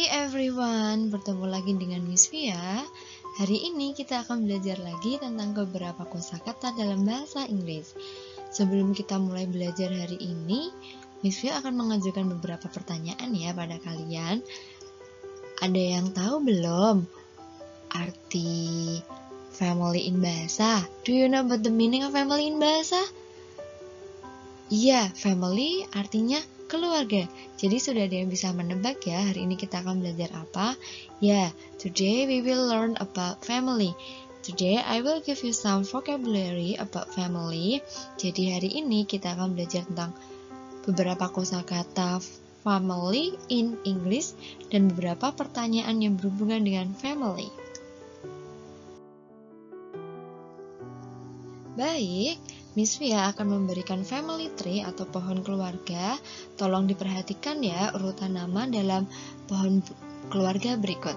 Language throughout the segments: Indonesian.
Hey everyone, bertemu lagi dengan Miss Via. Hari ini kita akan belajar lagi tentang beberapa kosakata dalam bahasa Inggris. Sebelum kita mulai belajar hari ini, Miss Via akan mengajukan beberapa pertanyaan ya pada kalian. Ada yang tahu belum arti family in bahasa? Do you know about the meaning of family in bahasa? Iya, family artinya keluarga. Jadi sudah ada yang bisa menebak ya, hari ini kita akan belajar apa? Ya, today we will learn about family. Today I will give you some vocabulary about family. Jadi hari ini kita akan belajar tentang beberapa kosakata family in English dan beberapa pertanyaan yang berhubungan dengan family. Baik, Miss Via akan memberikan family tree atau pohon keluarga. Tolong diperhatikan ya urutan nama dalam pohon keluarga berikut.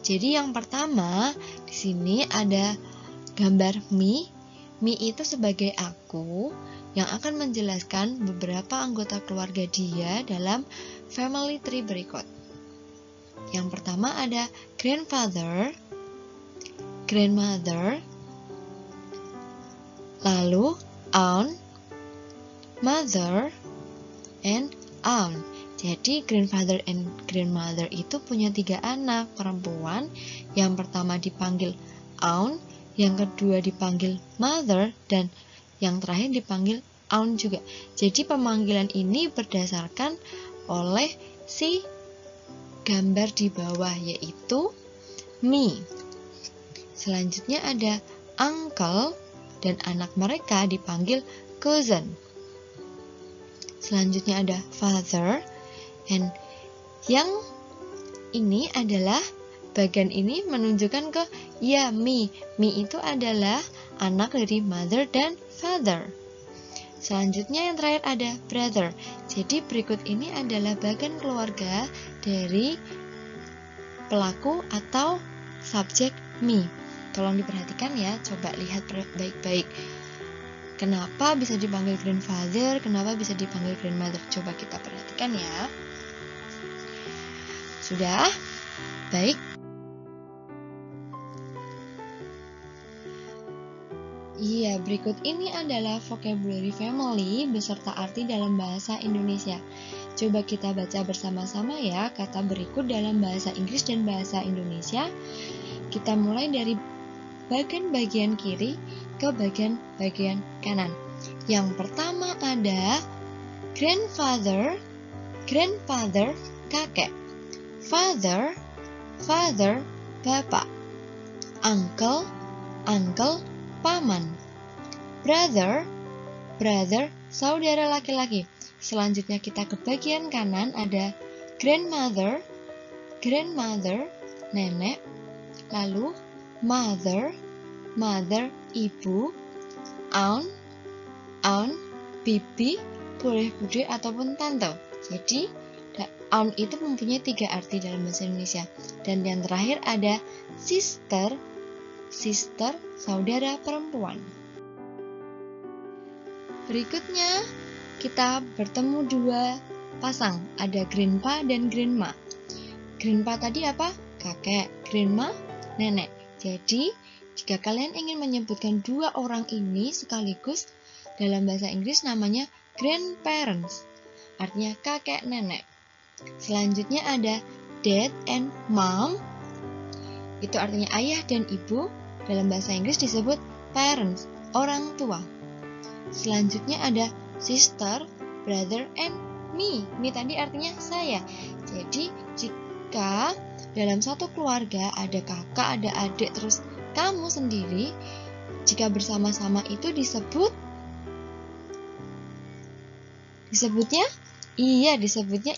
Jadi yang pertama, di sini ada gambar me. Me itu sebagai aku yang akan menjelaskan beberapa anggota keluarga dia dalam family tree berikut. Yang pertama ada grandfather, grandmother, lalu aunt, mother, and aunt. Jadi grandfather and grandmother itu punya 3 anak perempuan. Yang pertama dipanggil aunt, yang kedua dipanggil mother, dan yang terakhir dipanggil aunt juga. Jadi pemanggilan ini berdasarkan oleh si gambar di bawah, yaitu me. Selanjutnya ada uncle, dan anak mereka dipanggil cousin. Selanjutnya ada father, and yang ini adalah bagian ini menunjukkan ke ya me. Me itu adalah anak dari mother dan father. Selanjutnya yang terakhir ada brother. Jadi berikut ini adalah bagian keluarga dari pelaku atau subjek me. Tolong diperhatikan ya, coba lihat baik-baik. Kenapa bisa dipanggil grandfather, kenapa bisa dipanggil grandmother? Coba kita perhatikan ya. Sudah? Baik. Iya, berikut ini adalah vocabulary family beserta arti dalam bahasa Indonesia. Coba kita baca bersama-sama ya kata berikut dalam bahasa Inggris dan bahasa Indonesia. Kita mulai dari bagian kiri ke bagian kanan. Yang pertama ada grandfather, grandfather, kakek. Father, father, bapak. Uncle, uncle, paman. Brother, brother, saudara laki-laki. Selanjutnya kita ke bagian kanan ada grandmother, grandmother, nenek. Lalu mother, mother, ibu. Aunt, aunt, bibi, boleh bude ataupun tante. Jadi aunt itu mempunyai 3 arti dalam bahasa Indonesia. Dan yang terakhir ada sister, sister, saudara perempuan. Berikutnya kita bertemu 2 pasang, ada grandpa dan grandma. Grandpa tadi apa? Kakek. Grandma, nenek. Jadi jika kalian ingin menyebutkan 2 orang ini sekaligus, dalam bahasa Inggris namanya grandparents, artinya kakek nenek. Selanjutnya ada dad and mom, itu artinya ayah dan ibu. Dalam bahasa Inggris disebut parents, orang tua. Selanjutnya ada sister, brother, and me. Me tadi artinya saya. Jadi jika dalam satu keluarga ada kakak, ada adik, terus kamu sendiri, jika bersama-sama itu disebutnya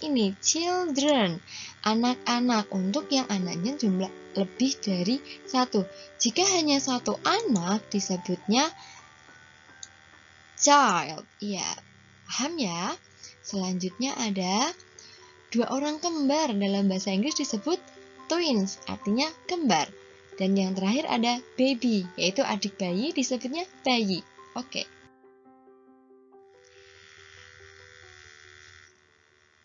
ini children, anak-anak. Untuk yang anaknya jumlah lebih dari 1. Jika hanya 1 anak disebutnya child. Iya, paham ya? Selanjutnya ada 2 orang kembar, dalam bahasa Inggris disebut twins, artinya kembar. Dan yang terakhir ada baby, yaitu adik bayi, disebutnya bayi. Oke.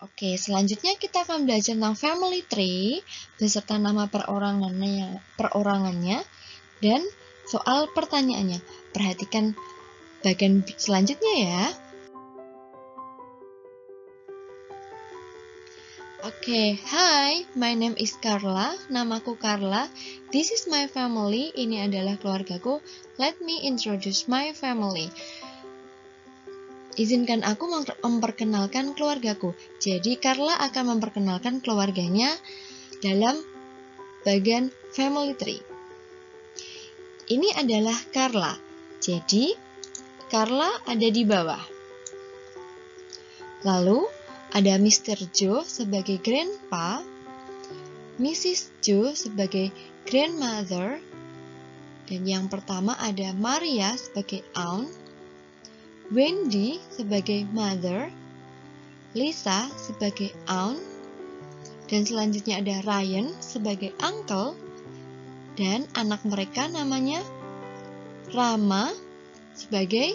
Oke, selanjutnya kita akan belajar tentang family tree beserta nama perorangannya dan soal pertanyaannya. Perhatikan bagian selanjutnya ya. Oke, hi, my name is Carla. Namaku Carla. This is my family. Ini adalah keluargaku. Let me introduce my family. Izinkan aku memperkenalkan keluargaku. Jadi Carla akan memperkenalkan keluarganya dalam bagian family tree. Ini adalah Carla. Jadi Carla ada di bawah. Lalu ada Mr. Joe sebagai grandpa, Mrs. Joe sebagai grandmother, dan yang pertama ada Maria sebagai aunt, Wendy sebagai mother, Lisa sebagai aunt, dan selanjutnya ada Ryan sebagai uncle, dan anak mereka namanya Rama sebagai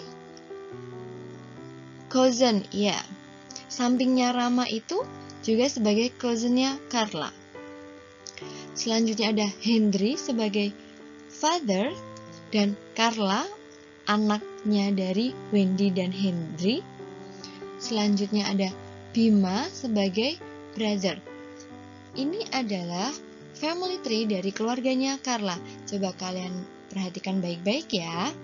cousin. Ya, sampingnya Rama itu juga sebagai cousinnya Carla. Selanjutnya ada Henry sebagai father, dan Carla anaknya dari Wendy dan Henry. Selanjutnya ada Bima sebagai brother. Ini adalah family tree dari keluarganya Carla. Coba kalian perhatikan baik-baik ya.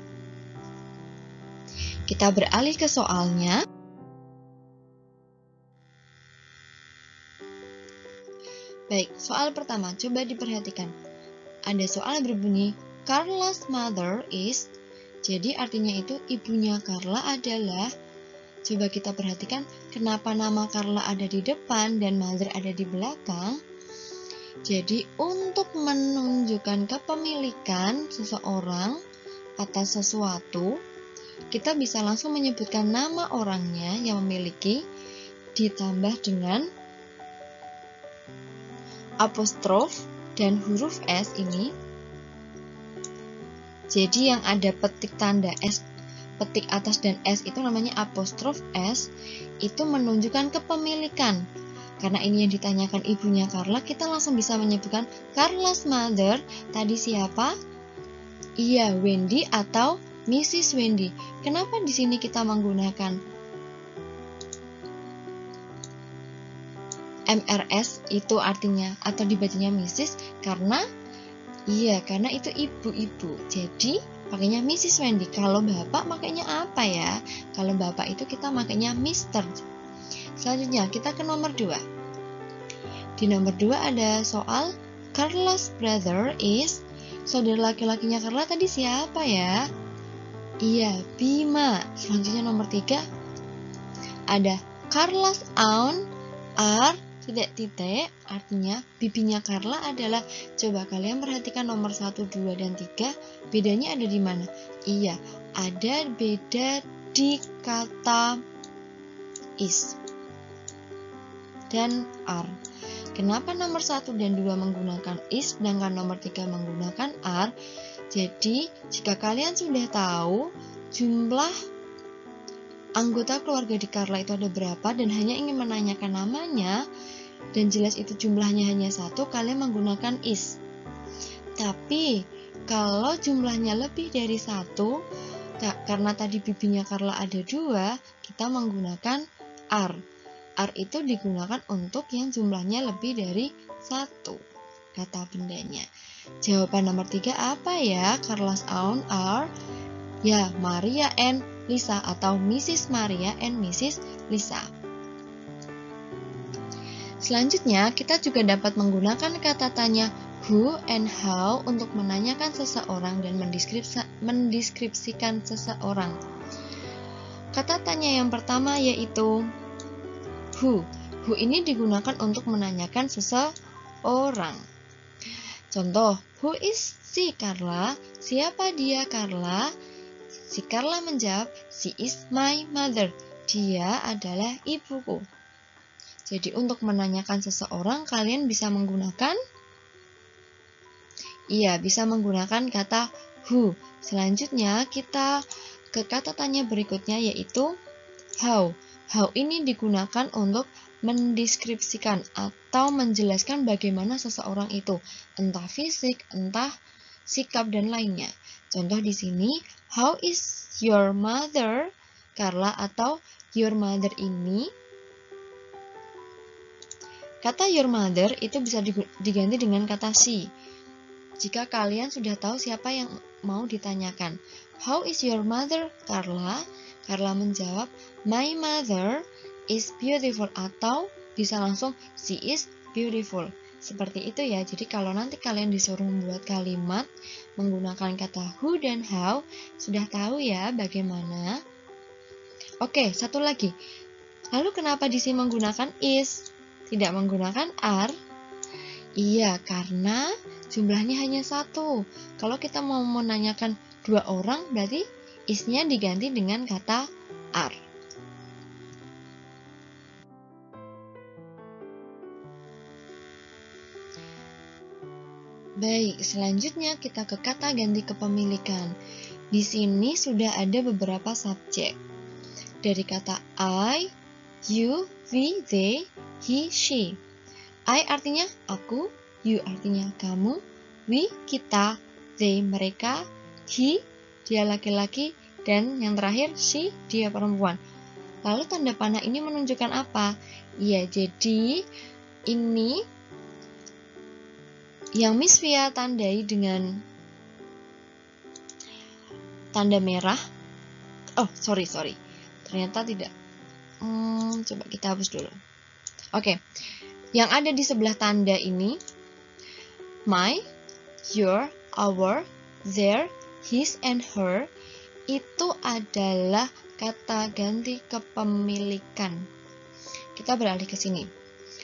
Kita beralih ke soalnya. Baik, soal pertama coba diperhatikan. Ada soal berbunyi Carla's mother is. Jadi artinya itu ibunya Carla adalah. Coba kita perhatikan kenapa nama Carla ada di depan dan mother ada di belakang. Jadi untuk menunjukkan kepemilikan seseorang atas sesuatu, kita bisa langsung menyebutkan nama orangnya yang memiliki ditambah dengan apostrof dan huruf S ini. Jadi yang ada petik tanda S, petik atas dan S itu namanya apostrof S, itu menunjukkan kepemilikan. Karena ini yang ditanyakan ibunya Carla, kita langsung bisa menyebutkan Carla's mother. Tadi siapa? Iya, Wendy atau Mrs. Wendy. Kenapa di sini kita menggunakan MRS itu artinya atau dibacanya Mrs. Karena itu ibu-ibu. Jadi pakainya Mrs. Wendy. Kalau bapak makanya apa ya? Kalau bapak itu kita makanya Mr. Selanjutnya kita ke nomor 2. Di nomor 2 ada soal Carla's brother is. Saudara laki-lakinya Carla tadi siapa ya? Iya, Bima. Selanjutnya nomor 3 ada Carla's aunt are titik-titik, artinya bibinya Carla adalah. Coba kalian perhatikan nomor 1, 2, dan 3, bedanya ada di mana? Iya, ada beda di kata is dan are. Kenapa nomor 1 dan 2 menggunakan is, sedangkan nomor 3 menggunakan are? Jadi, jika kalian sudah tahu jumlah anggota keluarga di Carla itu ada berapa dan hanya ingin menanyakan namanya, dan jelas itu jumlahnya hanya 1, kalian menggunakan is. Tapi, kalau jumlahnya lebih dari 1, karena tadi bibinya Carla ada 2, kita menggunakan are. Are itu digunakan untuk yang jumlahnya lebih dari 1, kata bendanya. Jawaban nomor 3 apa ya? Carla's aunt are, ya, Maria and Lisa atau Mrs. Maria and Mrs. Lisa. Selanjutnya, kita juga dapat menggunakan kata tanya who and how untuk menanyakan seseorang dan mendeskripsikan seseorang. Kata tanya yang pertama yaitu who. Who ini digunakan untuk menanyakan seseorang. Contoh, who is si Carla? Siapa dia Carla? Si Carla menjawab, she is my mother. Dia adalah ibuku. Jadi untuk menanyakan seseorang kalian bisa menggunakan kata who. Selanjutnya kita ke kata tanya berikutnya yaitu how. How ini digunakan untuk mendeskripsikan atau menjelaskan bagaimana seseorang itu, entah fisik, entah sikap dan lainnya. Contoh di sini, how is your mother, Carla, atau your mother ini. Kata your mother itu bisa diganti dengan kata she. Jika kalian sudah tahu siapa yang mau ditanyakan. How is your mother, Carla? Carla menjawab, my mother is beautiful, atau bisa langsung she is beautiful. Seperti itu ya. Jadi kalau nanti kalian disuruh membuat kalimat menggunakan kata who dan how, sudah tahu ya bagaimana. Oke, satu lagi. Lalu kenapa di sini menggunakan is, tidak menggunakan are? Iya, karena jumlahnya hanya satu. Kalau kita mau menanyakan 2 orang, berarti is-nya diganti dengan kata are. Baik, selanjutnya kita ke kata ganti kepemilikan. Di sini sudah ada beberapa subjek. Dari kata I, you, we, they, he, she. I artinya aku, you artinya kamu, we kita, they mereka, he dia laki-laki, dan yang terakhir she dia perempuan. Lalu tanda panah ini menunjukkan apa? Ya, jadi ini yang Miss Via tandai dengan tanda merah. Oh, sorry. Ternyata tidak. Coba kita hapus dulu. Oke. Yang ada di sebelah tanda ini, my, your, our, their, his, and her, itu adalah kata ganti kepemilikan. Kita beralih ke sini.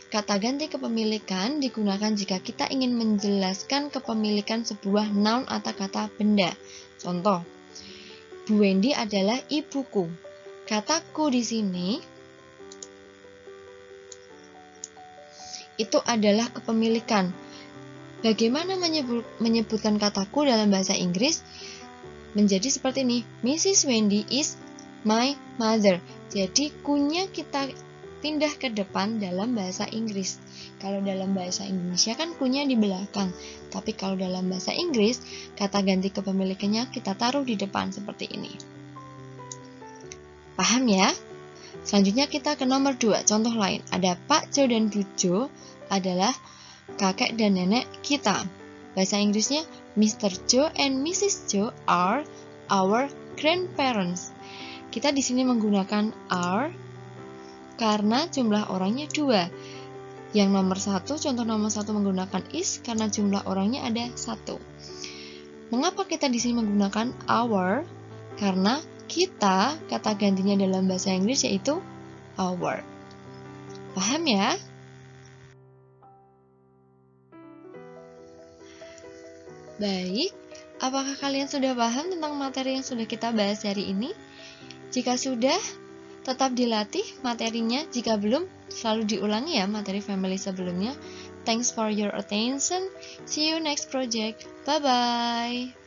Kata ganti kepemilikan digunakan jika kita ingin menjelaskan kepemilikan sebuah noun atau kata benda. Contoh, Bu Wendy adalah ibuku. Kataku di sini itu adalah kepemilikan. Bagaimana menyebutkan kataku dalam bahasa Inggris? Menjadi seperti ini. Mrs. Wendy is my mother. Jadi kunya kita pindah ke depan dalam bahasa Inggris. Kalau dalam bahasa Indonesia kan kunya di belakang. Tapi kalau dalam bahasa Inggris, kata ganti kepemilikannya kita taruh di depan seperti ini. Paham ya? Selanjutnya kita ke nomor 2. Contoh lain. Ada Pak Jo dan Bu Jo adalah kakek dan nenek kita. Bahasa Inggrisnya, Mr. Jo and Mrs. Jo are our grandparents. Kita di sini menggunakan are karena jumlah orangnya 2. Yang nomor 1, contoh nomor 1 menggunakan is karena jumlah orangnya ada 1. Mengapa kita di sini menggunakan our? Karena kita, kata gantinya dalam bahasa Inggris yaitu our. Paham ya? Baik, apakah kalian sudah paham tentang materi yang sudah kita bahas hari ini? Jika sudah, tetap dilatih materinya. Jika belum, selalu diulangi ya materi family sebelumnya. Thanks for your attention. See you next project. Bye-bye.